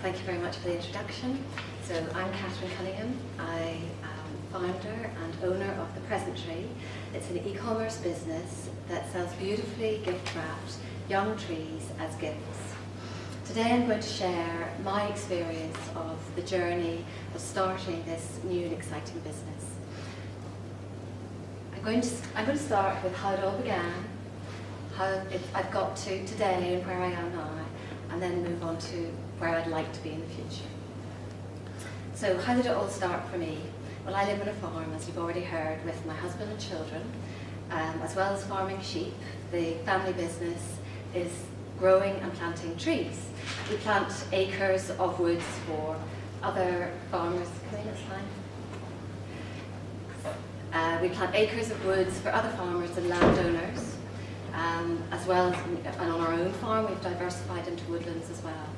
Thank you very much for the introduction. So I'm Cathrine Cunningham. I am founder and owner of The Present Tree. It's an e-commerce business that sells beautifully gift-wrapped young trees as gifts. Today I'm going to share my experience of the journey of starting this new and exciting business. I'm going to start with how it all began, how I've got to today and where I am now, and then move on to where I'd like to be in the future. So how did it all start for me? Well, I live on a farm, as you've already heard, with my husband and children, as well as farming sheep. The family business is growing and planting trees. We plant acres of woods for other farmers. We plant acres of woods for other farmers and landowners, as well as, and on our own farm we've diversified into woodlands as well.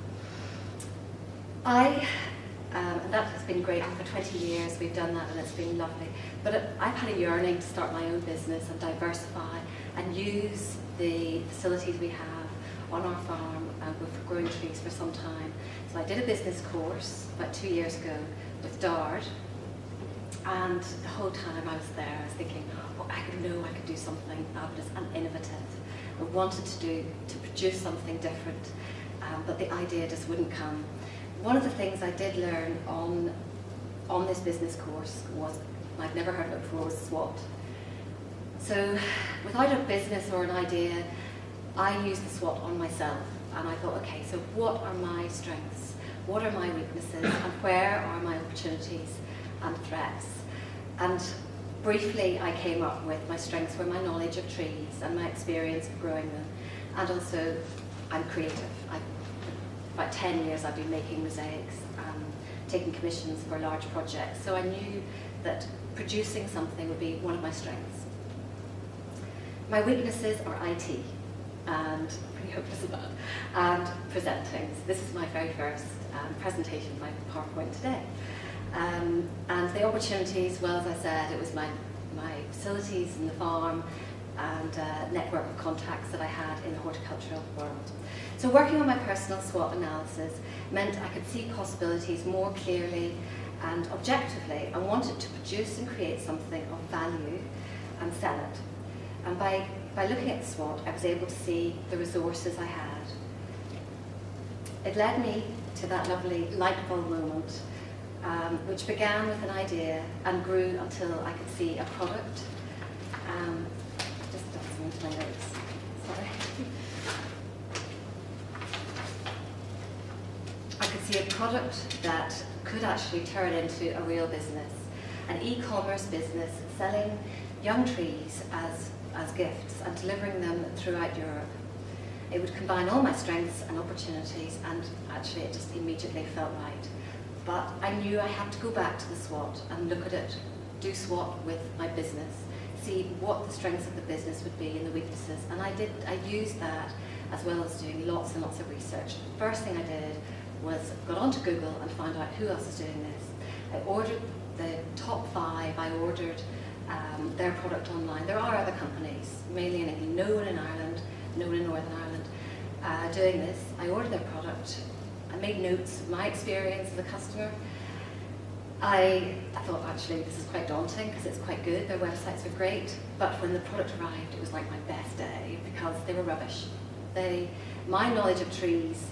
And that has been great. For 20 years we've done that and it's been lovely. But I've had a yearning to start my own business and diversify and use the facilities we have on our farm with growing trees for some time. So I did a business course about 2 years ago with Dard, and the whole time I was there I was thinking, oh, I could do something fabulous and innovative. I wanted to produce something different, but the idea just wouldn't come. One of the things I did learn on this business course was, I've never heard of it before, was SWOT. So without a business or an idea, I used the SWOT on myself, and I thought, okay, so what are my strengths? What are my weaknesses? And where are my opportunities and threats? And briefly, I came up with my strengths were my knowledge of trees and my experience of growing them. And also, I'm creative. About 10 years I've been making mosaics, taking commissions for large projects. So I knew that producing something would be one of my strengths. My weaknesses are IT, and pretty hopeless at that, and presenting. So this is my very first presentation, my PowerPoint today. And the opportunities, well, as I said, it was my facilities in the farm and network of contacts that I had in the horticultural world. So working on my personal SWOT analysis meant I could see possibilities more clearly and objectively. I wanted to produce and create something of value and sell it. And by looking at the SWOT, I was able to see the resources I had. It led me to that lovely light bulb moment, which began with an idea and grew until I could see a product. Just dancing into my notes, sorry. I could see a product that could actually turn into a real business, an e-commerce business selling young trees as gifts and delivering them throughout Europe. It would combine all my strengths and opportunities, and actually it just immediately felt right. But I knew I had to go back to the SWOT and look at it, do SWOT with my business, see what the strengths of the business would be and the weaknesses. And I used that as well as doing lots and lots of research. The first thing I did was got onto Google and found out who else is doing this. I ordered the top 5, I ordered their product online. There are other companies, mainly in England, no one in Ireland, no one in Northern Ireland doing this. I ordered their product. I made notes of my experience as a customer. I thought, actually, this is quite daunting because it's quite good. Their websites are great. But when the product arrived, it was like my best day because they were rubbish. My knowledge of trees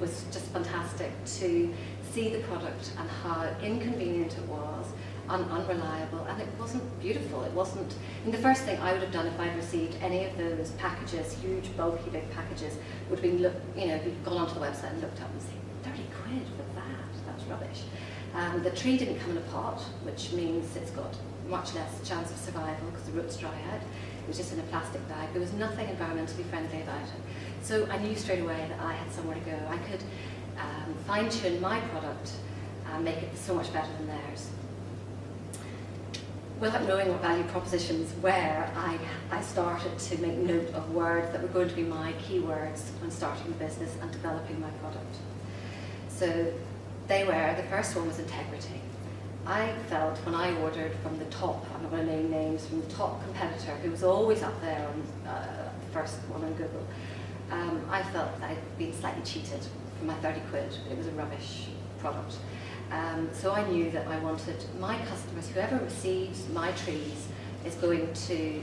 was just fantastic to see the product and how inconvenient it was, unreliable, and it wasn't beautiful. It wasn't. And the first thing I would have done if I'd received any of those packages, huge, bulky, big packages, would have been gone onto the website and looked up and said, 30 quid for that. That's rubbish. The tree didn't come in a pot, which means it's got much less chance of survival because the roots dry out. It was just in a plastic bag. There was nothing environmentally friendly about it. So I knew straight away that I had somewhere to go. I could fine-tune my product and make it so much better than theirs. Without knowing what value propositions were, I started to make note of words that were going to be my keywords when starting the business and developing my product. So they were, the first one was integrity. I felt when I ordered from the top, I'm not going to name names, from the top competitor who was always up there on the first one on Google, I felt that I'd been slightly cheated for my 30 quid. It was a rubbish product. So I knew that I wanted my customers, whoever receives my trees, is going to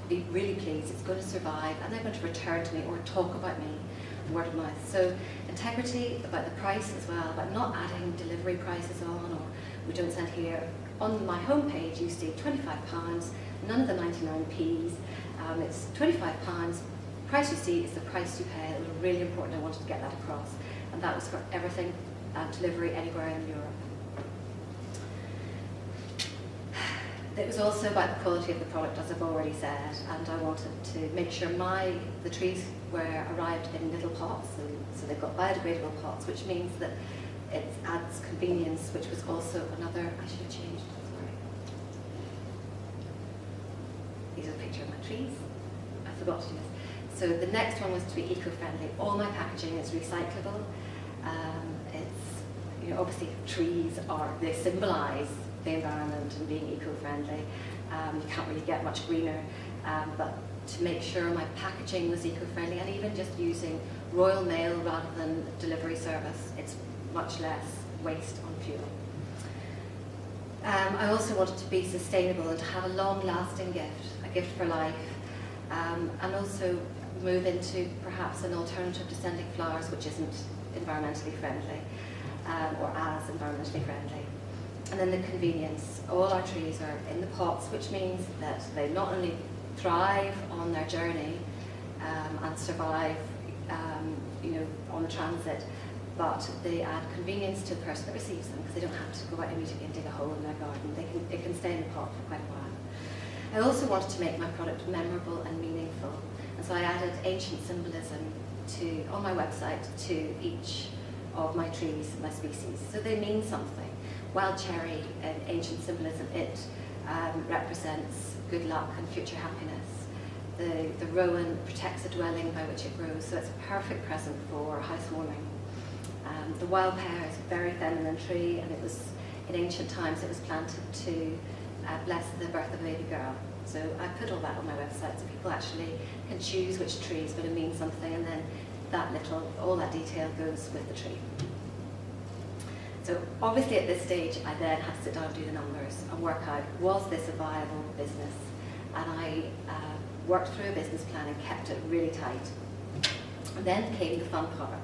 be really pleased, it's going to survive, and they're going to return to me or talk about me, word of mouth. So integrity about the price as well, about not adding delivery prices on, or we don't send here. On my homepage you see £25, none of the 99p's, it's £25, price you see is the price you pay. It was really important, I wanted to get that across, and that was for everything, delivery anywhere in Europe. It was also about the quality of the product, as I've already said, and I wanted to make sure the trees were arrived in little pots, and so they've got biodegradable pots, which means that it adds convenience, which was also another, I should have changed, sorry. These are a picture of my trees. I forgot to do this. So the next one was to be eco-friendly. All my packaging is recyclable. Obviously trees they symbolise the environment and being eco-friendly. You can't really get much greener, but to make sure my packaging was eco-friendly, and even just using Royal Mail rather than delivery service, it's much less waste on fuel. I also wanted to be sustainable and to have a long-lasting gift, a gift for life, and also move into perhaps an alternative to sending flowers which isn't environmentally friendly, or as environmentally friendly. And then the convenience. All our trees are in the pots, which means that they not only thrive on their journey and survive on the transit, but they add convenience to the person that receives them, because they don't have to go out immediately and dig a hole in their garden. It can stay in the pot for quite a while. I also wanted to make my product memorable and meaningful, and so I added ancient symbolism on my website to each of my trees, my species, so they mean something. Wild cherry, ancient symbolism, it represents good luck and future happiness. The rowan protects the dwelling by which it grows, so it's a perfect present for housewarming. The wild pear is a very feminine tree, and in ancient times it was planted to bless the birth of a baby girl. So I put all that on my website, so people actually can choose which tree is going to mean something, and then all that detail goes with the tree. So obviously at this stage I then had to sit down and do the numbers and work out, was this a viable business? And I worked through a business plan and kept it really tight. And then came the fun part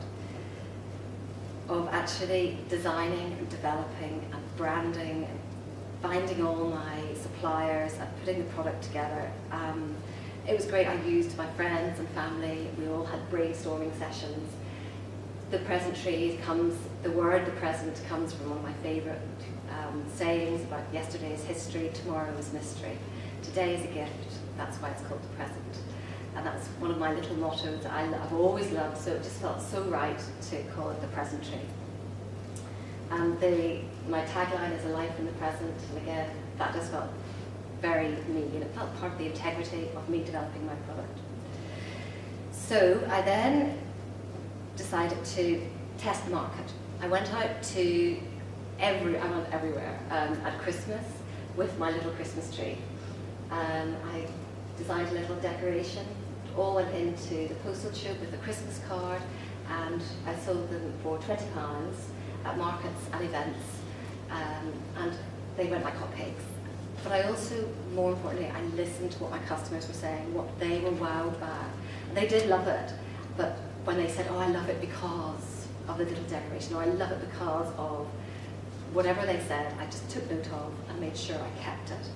of actually designing and developing and branding and finding all my suppliers and putting the product together. It was great. I used my friends and family. We all had brainstorming sessions. The present the word the present comes from one of my favourite sayings about yesterday's history, tomorrow's mystery. Today is a gift, that's why it's called the present. And that's one of my little mottos that I've always loved, so it just felt so right to call it the present tree. And my tagline is a life in the present, and again, that just felt very me, and it felt part of the integrity of me developing my product. So I then decided to test the market. I went out everywhere at Christmas with my little Christmas tree. I designed a little decoration, all went into the postal tube with a Christmas card, and I sold them for £20 at markets and events, and they went like hotcakes. But I also, more importantly, I listened to what my customers were saying, what they were wowed by. And they did love it, but when they said, oh, I love it because of the little decoration, or I love it because of whatever they said, I just took note of and made sure I kept it.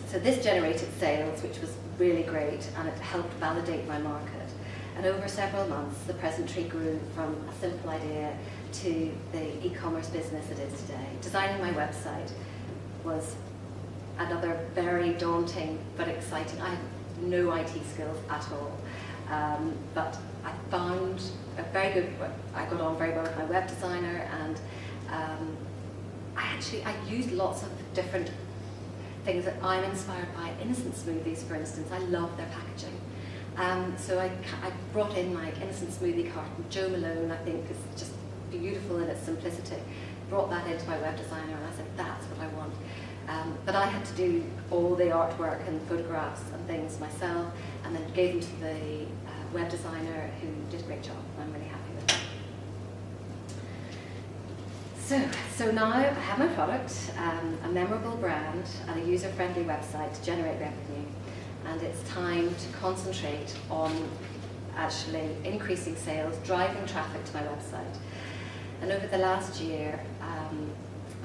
So this generated sales, which was really great, and it helped validate my market. And over several months, the present tree grew from a simple idea to the e-commerce business it is today. Designing my website was another very daunting but exciting. I had no IT skills at all, but I found I got on very well with my web designer, and I used lots of different things that I'm inspired by. Innocent Smoothies, for instance, I love their packaging. So I brought in my Innocent Smoothie carton. Joe Malone, I think, is just beautiful in its simplicity. Brought that into my web designer, and I said, that's what I want. But I had to do all the artwork and photographs and things myself, and then gave them to the web designer who did a great job, and I'm really happy with that. So now I have my product, a memorable brand, and a user-friendly website to generate revenue, and it's time to concentrate on actually increasing sales, driving traffic to my website. And over the last year,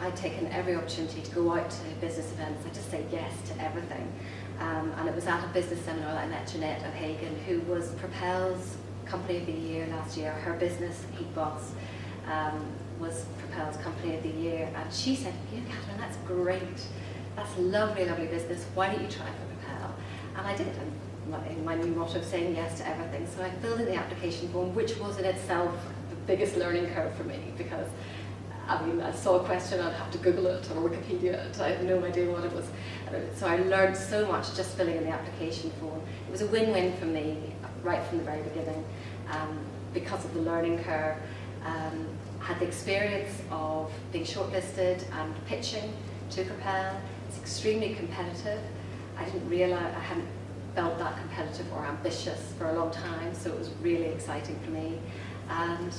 I'd taken every opportunity to go out to business events. I just say yes to everything. And it was at a business seminar that I met Jeanette O'Hagan, who was Propel's Company of the Year last year. Her business, Heatbox, was Propel's Company of the Year. And she said, "Yeah, Cathrine, that's great. That's lovely, lovely business. Why don't you try for Propel?" And I did. And my new motto of saying yes to everything. So I filled in the application form, which was in itself the biggest learning curve for me, because I mean, I saw a question, I'd have to Google it or Wikipedia it. I had no idea what it was. So I learned so much just filling in the application form. It was a win-win for me right from the very beginning, because of the learning curve. Had the experience of being shortlisted and pitching to Propel. It's extremely competitive. I didn't realize, I hadn't felt that competitive or ambitious for a long time, so it was really exciting for me. And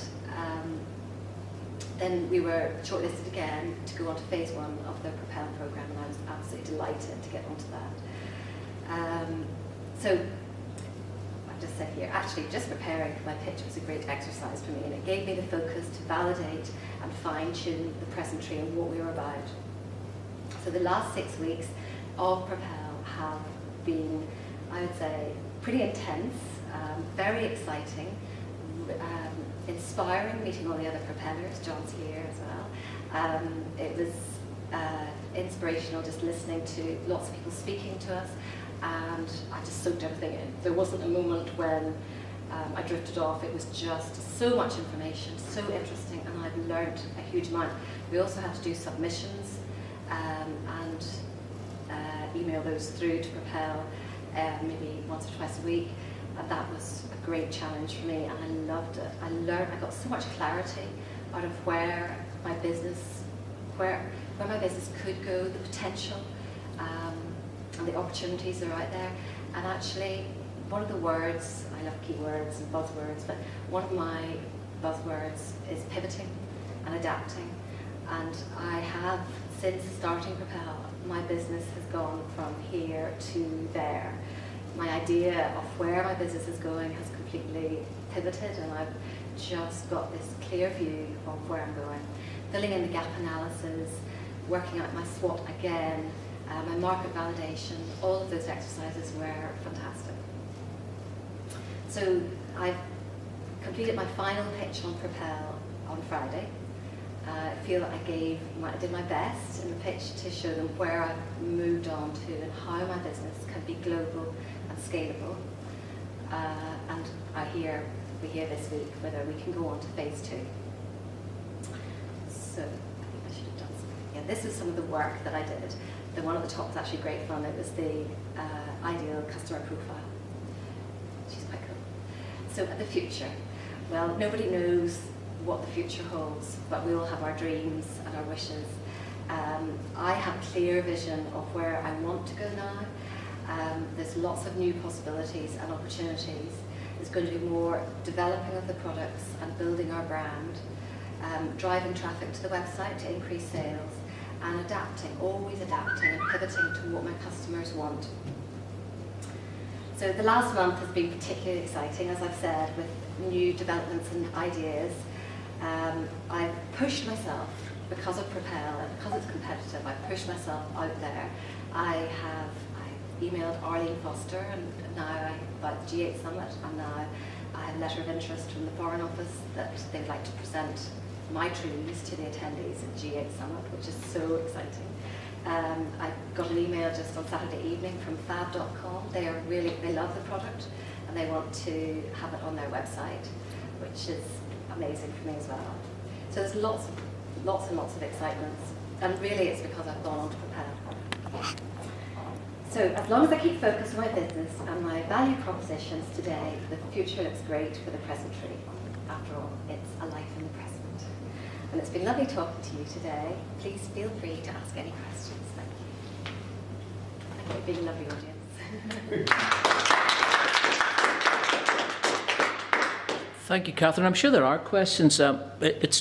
then we were shortlisted again to go on to phase 1 of the Propel program, and I was absolutely delighted to get onto that. So I've just said here, actually just preparing for my pitch was a great exercise for me, and it gave me the focus to validate and fine-tune the presentry and what we were about. So the last 6 weeks of Propel have been, I would say, pretty intense, very exciting, inspiring, meeting all the other propellers. John's here as well. It was inspirational just listening to lots of people speaking to us, and I just soaked everything in. There wasn't a moment when I drifted off. It was just so much information, so interesting, and I've learned a huge amount. We also had to do submissions and email those through to Propel maybe once or twice a week. And that was a great challenge for me, and I loved it. I got so much clarity out of where my business could go, the potential, and the opportunities that are out there. And actually, one of the words, I love keywords and buzzwords, but one of my buzzwords is pivoting and adapting. And I have, since starting Propel, my business has gone from here to there. My idea of where my business is going has completely pivoted, and I've just got this clear view of where I'm going. Filling in the gap analysis, working out my SWOT again, my market validation, all of those exercises were fantastic. So I've completed my final pitch on Propel on Friday. I feel that I did my best in the pitch to show them where I've moved on to and how my business can be global and scalable. And we hear this week whether we can go on to phase 2. So I think I should have done something. Yeah, this is some of the work that I did. The one at the top was actually great fun. It was the ideal customer profile. She's quite cool. So the future. Well, nobody knows what the future holds, but we all have our dreams and our wishes. I have a clear vision of where I want to go now. There's lots of new possibilities and opportunities. There's going to be more developing of the products and building our brand, driving traffic to the website to increase sales, and always adapting and pivoting to what my customers want. So the last month has been particularly exciting, as I've said, with new developments and ideas. I've pushed myself, because of Propel and because it's competitive, I've pushed myself out there. I emailed Arlene Foster and about the G8 Summit, and now I have a letter of interest from the Foreign Office that they'd like to present my trees to the attendees at G8 Summit, which is so exciting. I got an email just on Saturday evening from fab.com. They love the product and they want to have it on their website, which is amazing for me as well. So there's lots and lots of excitement, and really it's because I've gone on to Propel. So as long as I keep focused on my business and my value propositions today, the future looks great for the presentry. After all, it's a life in the present. And it's been lovely talking to you today. Please feel free to ask any questions. Thank you. Thank you for being a lovely audience. Thank you, Catherine. I'm sure there are questions. It's